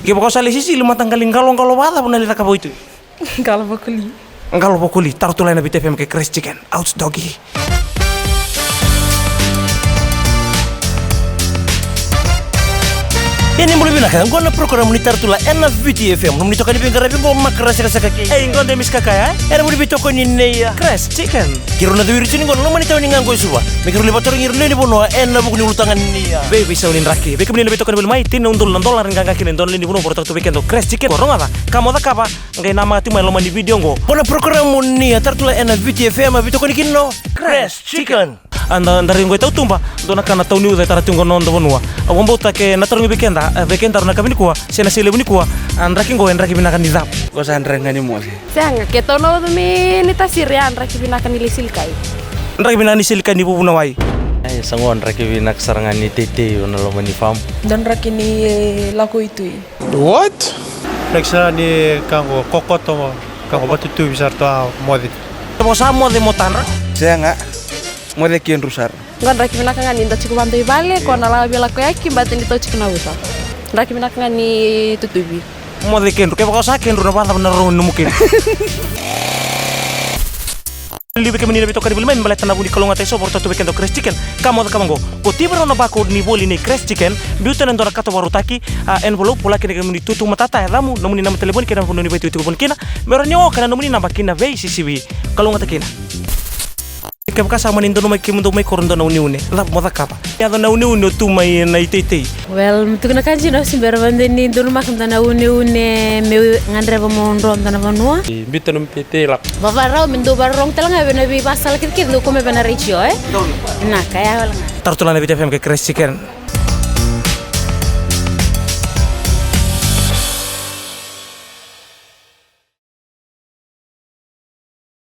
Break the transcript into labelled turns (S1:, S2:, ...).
S1: Che poco sale sisi lima tanggalin kalau bata pun nalita ka boito.
S2: Kalau bokoli.
S1: Kalau bokoli tartula na VitiFM ke Crash Chicken. Out doggy. Ini mulai bilang kan, gua na program ni tartula ena VitiFM. Nung nito kanipin karabi gua makrasa kaki. Gua demis kakaya. Era mulai bitoko ni neya Crash Chicken. Kiro na duwiri sini gua no manita ni ngango suwa. Mikro libat orang ngirne ni bono ena buku ni utangan ni ya. VEISAU ni DRAKI. Beke ni bitoko ni mai tin undul $6 nganga kini don ni bono portak tu weekend Crash Chicken. Korong apa? Kamu tak apa? Ngai nama tu mai lomani video go. Bona program ni tartula ena VitiFM bitoko ni kino Crash Chicken. Anda dari gue tahu tumba, dona kana tahu niu dari tunggu non do bonua. Awam bota ke natar ngi weekend na kabini kuwa, sena sile buni kuwa. Andraki ngo endraki binakan dizap. Go sa andra ngani mo.
S2: Sanga ke tahu no mi ni tasiri andraki binakan ilisilkai.
S1: Andraki binani silkai ni bubuna wai.
S3: Ay sango andraki binak sarangan ni tete ona lo mani fam.
S2: Dan raki ni laku itu.
S4: What? Reksa ni kango kokoto mo. Kango batutu bisar to modi.
S1: Mo samo de motanra.
S4: Saya enggak mau kian rusar.
S2: Ngan raki binakan ni ciku bantu bale ko na la bila ko yaki batin dito ciku na uta. Raki binakan ni tutubi.
S1: Mo de kenru ke bako sa kenru na bata na ron mungkin. Libe ke menina bitokari bulmen baleta na buni kalonga teso porta tu weekend Crash Chicken. Kamu kamango. Ko tibro na bako ni boli ni Crash Chicken. Biutan ndora kato warutaki envelope pola kene ke muni tutu matata ya damu nomuni nama telepon kena pun ni betu itu pun kena. Meronyo kana nomuni nama kina VEISAU kalonga takina. Kaya kasama nindo no may kimundo may korundo na uniune. La moda kapa. Ya do na uniune tu may na itete.
S5: Well, mutuk na kanji no simbera bande ni do makam na uniune me ngandre ba mo ndom na vanua.
S3: Bitanum pete lak.
S5: Baba raw min do barong telanga be na bi basal kit kit do ko me bana richo Na kaya wala.
S1: Tartula na VitiFM ke Crash Chicken.